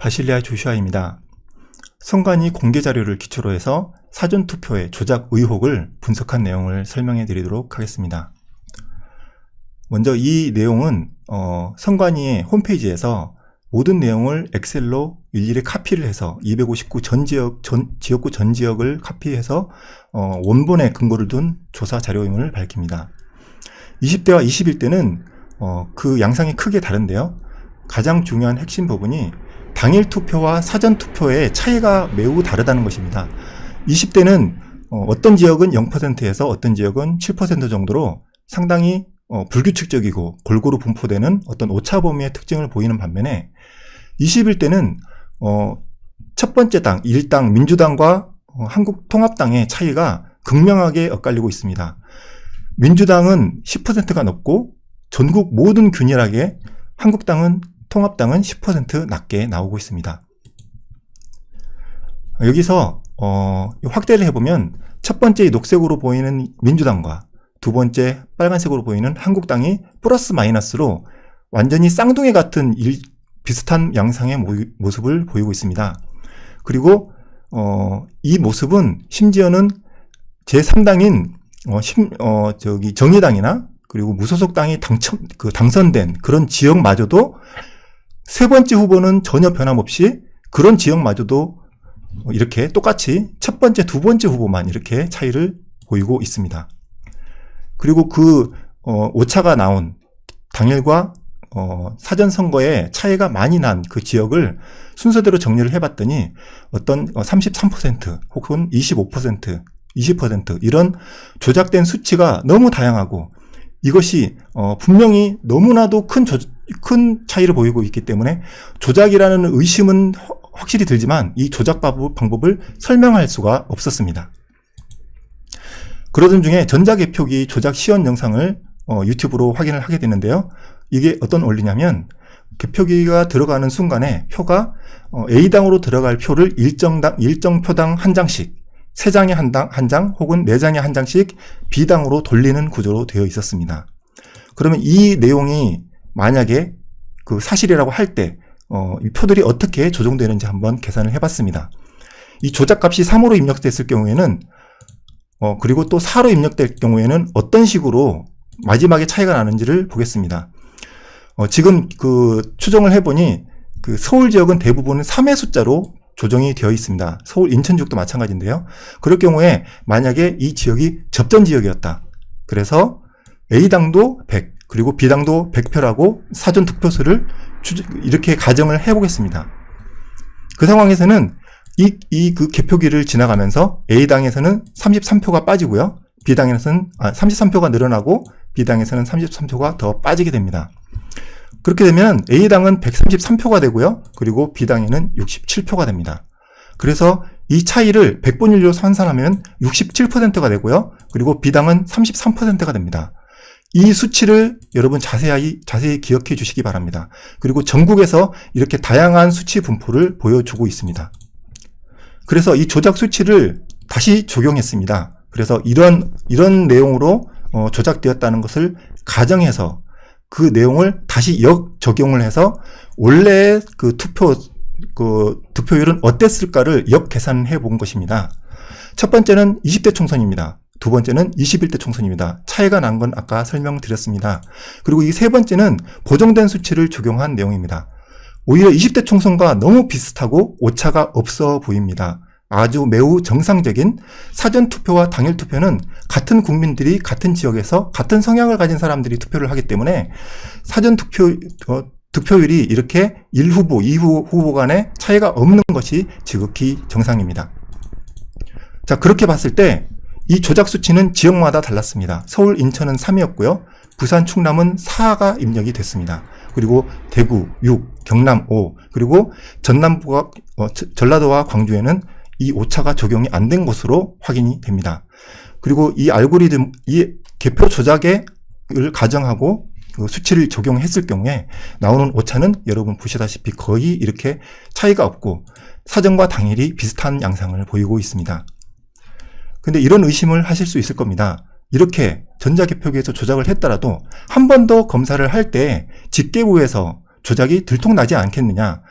바실리아 조슈아입니다. 선관위 공개 자료를 기초로 해서 사전투표의 조작 의혹을 분석한 내용을 설명해 드리도록 하겠습니다. 먼저 이 내용은 선관위의 홈페이지에서 모든 내용을 엑셀로 일일이 카피를 해서 259 지역구 전 지역을 카피해서 원본에 근거를 둔 조사 자료임을 밝힙니다. 20대와 21대는 그 양상이 크게 다른데요. 가장 중요한 핵심 부분이 당일 투표와 사전 투표의 차이가 매우 다르다는 것입니다. 20대는 어떤 지역은 0%에서 어떤 지역은 7% 정도로 상당히 불규칙적이고 골고루 분포되는 어떤 오차 범위의 특징을 보이는 반면에 21대는 첫 번째 당, 1당 민주당과 한국통합당의 차이가 극명하게 엇갈리고 있습니다. 민주당은 10%가 넘고 전국 모든 균일하게, 한국당은 통합당은 10% 낮게 나오고 있습니다. 여기서 확대를 해보면 첫 번째 녹색으로 보이는 민주당과 두 번째 빨간색으로 보이는 한국당이 플러스 마이너스로 완전히 쌍둥이 같은 비슷한 양상의 모습을 보이고 있습니다. 그리고 이 모습은 심지어는 제3당인 정의당이나 그리고 무소속당이 당선된 그런 지역마저도 세 번째 후보는 전혀 변함없이 그런 지역마저도 이렇게 똑같이 첫 번째, 두 번째 후보만 이렇게 차이를 보이고 있습니다. 그리고 그 오차가 나온 당일과 사전선거에 차이가 많이 난 그 지역을 순서대로 정리를 해봤더니 어떤 33% 혹은 25%, 20% 이런 조작된 수치가 너무 다양하고 이것이 분명히 너무나도 큰 차이를 보이고 있기 때문에 조작이라는 의심은 확실히 들지만 이 조작 방법을 설명할 수가 없었습니다. 그러던 중에 전자개표기 조작 시연 영상을 유튜브로 확인을 하게 되는데요. 이게 어떤 원리냐면 개표기가 들어가는 순간에 표가 A당으로 들어갈 표를 일정 표당 한 장씩 3장에 한 장 혹은 4장에 한 장씩 B당으로 돌리는 구조로 되어 있었습니다. 그러면 이 내용이 만약에 그 사실이라고 할 때 이 표들이 어떻게 조정되는지 한번 계산을 해봤습니다. 이 조작값이 3으로 입력됐을 경우에는 그리고 또 4로 입력될 경우에는 어떤 식으로 마지막에 차이가 나는지를 보겠습니다. 지금 그 추정을 해보니 그 서울 지역은 대부분 3의 숫자로 조정이 되어 있습니다. 서울 인천 지역도 마찬가지인데요. 그럴 경우에 만약에 이 지역이 접전 지역이었다. 그래서 A당도 100 그리고 B당도 100표라고 사전 득표수를 이렇게 가정을 해보겠습니다. 그 상황에서는 그 개표기를 지나가면서 A당에서는 33표가 빠지고요. B당에서는 33표가 늘어나고 B당에서는 33표가 더 빠지게 됩니다. 그렇게 되면 A당은 133표가 되고요. 그리고 B당에는 67표가 됩니다. 그래서 이 차이를 100분율로 환산하면 67%가 되고요. 그리고 B당은 33%가 됩니다. 이 수치를 여러분 자세히 기억해 주시기 바랍니다. 그리고 전국에서 이렇게 다양한 수치 분포를 보여주고 있습니다. 그래서 이 조작 수치를 다시 적용했습니다. 그래서 이런 내용으로 조작되었다는 것을 가정해서 그 내용을 다시 적용을 해서 원래 그 득표율은 어땠을까를 계산해 본 것입니다. 첫 번째는 20대 총선입니다. 두 번째는 21대 총선입니다. 차이가 난 건 아까 설명드렸습니다. 그리고 이 세 번째는 보정된 수치를 적용한 내용입니다. 오히려 20대 총선과 너무 비슷하고 오차가 없어 보입니다. 아주 매우 정상적인 사전투표와 당일투표는 같은 국민들이 같은 지역에서 같은 성향을 가진 사람들이 투표를 하기 때문에 득표율이 이렇게 1후보, 2후보 간의 차이가 없는 것이 지극히 정상입니다. 자, 그렇게 봤을 때 이 조작 수치는 지역마다 달랐습니다. 서울, 인천은 3이었고요. 부산, 충남은 4가 입력이 됐습니다. 그리고 대구 6, 경남 5, 그리고 전라도와 광주에는 이 오차가 적용이 안 된 것으로 확인이 됩니다. 그리고 이 알고리즘, 이 개표 조작을 가정하고 그 수치를 적용했을 경우에 나오는 오차는 여러분 보시다시피 거의 이렇게 차이가 없고 사전과 당일이 비슷한 양상을 보이고 있습니다. 근데 이런 의심을 하실 수 있을 겁니다. 이렇게 전자개표기에서 조작을 했더라도 한 번 더 검사를 할 때 집계부에서 조작이 들통나지 않겠느냐.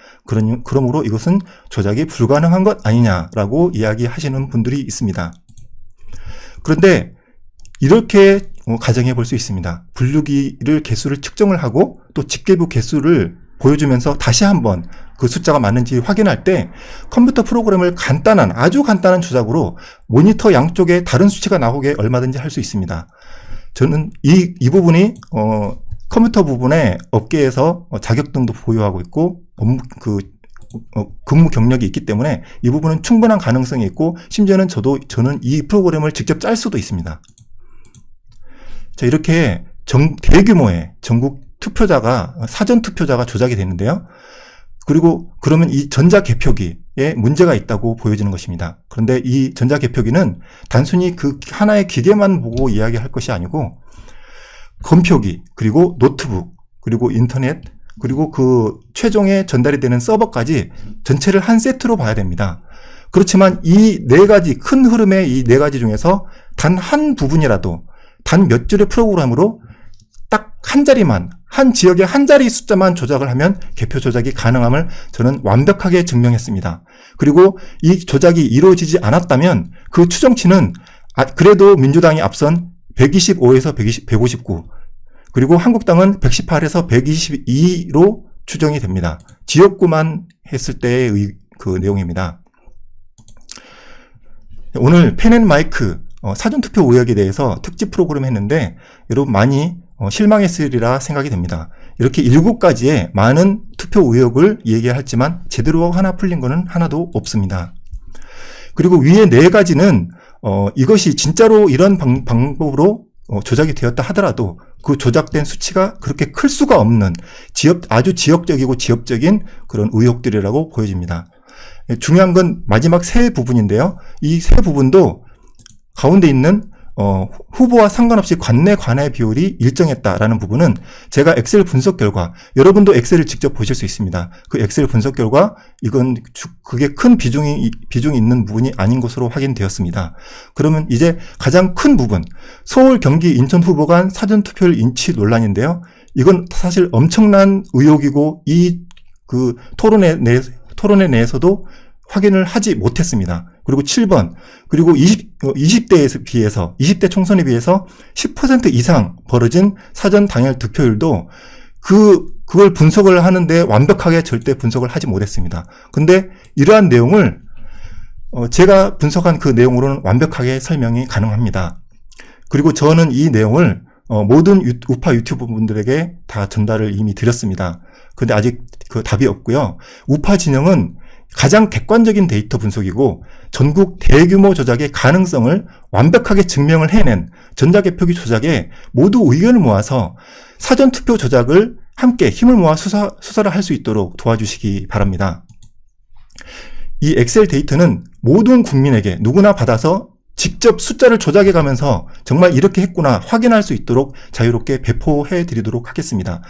그러므로 이것은 조작이 불가능한 것 아니냐라고 이야기하시는 분들이 있습니다. 그런데 이렇게 가정해 볼 수 있습니다. 분류기를 개수를 측정을 하고 또 집계부 개수를 보여주면서 다시 한번 그 숫자가 맞는지 확인할 때 컴퓨터 프로그램을 아주 간단한 조작으로 모니터 양쪽에 다른 수치가 나오게 얼마든지 할 수 있습니다. 저는 이 부분이 컴퓨터 부분에 업계에서 자격증도 보유하고 있고 근무 경력이 있기 때문에 이 부분은 충분한 가능성이 있고 심지어는 저는 이 프로그램을 직접 짤 수도 있습니다. 자, 이렇게 대규모의 전국 사전 투표자가 조작이 되는데요. 그리고 그러면 이 전자개표기에 문제가 있다고 보여지는 것입니다. 그런데 이 전자개표기는 단순히 그 하나의 기계만 보고 이야기할 것이 아니고 검표기, 그리고 노트북, 그리고 인터넷, 그리고 그 최종에 전달이 되는 서버까지 전체를 한 세트로 봐야 됩니다. 그렇지만 이 네 가지, 큰 흐름의 이 네 가지 중에서 단 한 부분이라도, 단 몇 줄의 프로그램으로 딱 한 자리만, 한 지역의 한 자리 숫자만 조작을 하면 개표 조작이 가능함을 저는 완벽하게 증명했습니다. 그리고 이 조작이 이루어지지 않았다면 그 추정치는 그래도 민주당이 앞선 125에서 159, 그리고 한국당은 118에서 122로 추정이 됩니다. 지역구만 했을 때의 그 내용입니다. 오늘 펜앤마이크 사전투표 의혹에 대해서 특집 프로그램 했는데 여러분 많이 실망했으리라 생각이 됩니다. 이렇게 7가지의 많은 투표 의혹을 얘기했지만 제대로 하나 풀린 거는 하나도 없습니다. 그리고 위에 4가지는 이것이 진짜로 이런 방법으로 조작이 되었다 하더라도 그 조작된 수치가 그렇게 클 수가 없는 아주 지역적이고 지엽적인 그런 의혹들이라고 보여집니다. 중요한 건 마지막 세 부분인데요. 이 세 부분도 가운데 있는 후보와 상관없이 관내 관외 비율이 일정했다라는 부분은 제가 엑셀 분석 결과, 여러분도 엑셀을 직접 보실 수 있습니다. 그 엑셀 분석 결과 이건 그게 큰 비중이 있는 부분이 아닌 것으로 확인되었습니다. 그러면 이제 가장 큰 부분, 서울, 경기, 인천 후보 간 사전투표율 인치 논란인데요. 이건 사실 엄청난 의혹이고 그 토론회 내에서도 확인을 하지 못했습니다. 그리고 7번, 그리고 20대 총선에 비해서 10% 이상 벌어진 사전 당일 득표율도 그걸 분석을 하는데 완벽하게 절대 분석을 하지 못했습니다. 근데 이러한 내용을 제가 분석한 그 내용으로는 완벽하게 설명이 가능합니다. 그리고 저는 이 내용을 모든 우파 유튜버 분들에게 다 전달을 이미 드렸습니다. 근데 아직 그 답이 없고요. 우파 진영은 가장 객관적인 데이터 분석이고 전국 대규모 조작의 가능성을 완벽하게 증명을 해낸 전자개표기 조작에 모두 의견을 모아서 사전투표 조작을 함께 힘을 모아 수사를 할 수 있도록 도와주시기 바랍니다. 이 엑셀 데이터는 모든 국민에게 누구나 받아서 직접 숫자를 조작해 가면서 정말 이렇게 했구나 확인할 수 있도록 자유롭게 배포해 드리도록 하겠습니다.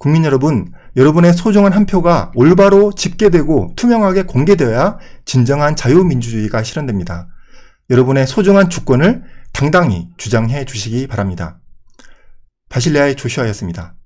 국민 여러분, 여러분의 소중한 한 표가 올바로 집계되고 투명하게 공개되어야 진정한 자유민주주의가 실현됩니다. 여러분의 소중한 주권을 당당히 주장해 주시기 바랍니다. 바실레아의 조슈아였습니다.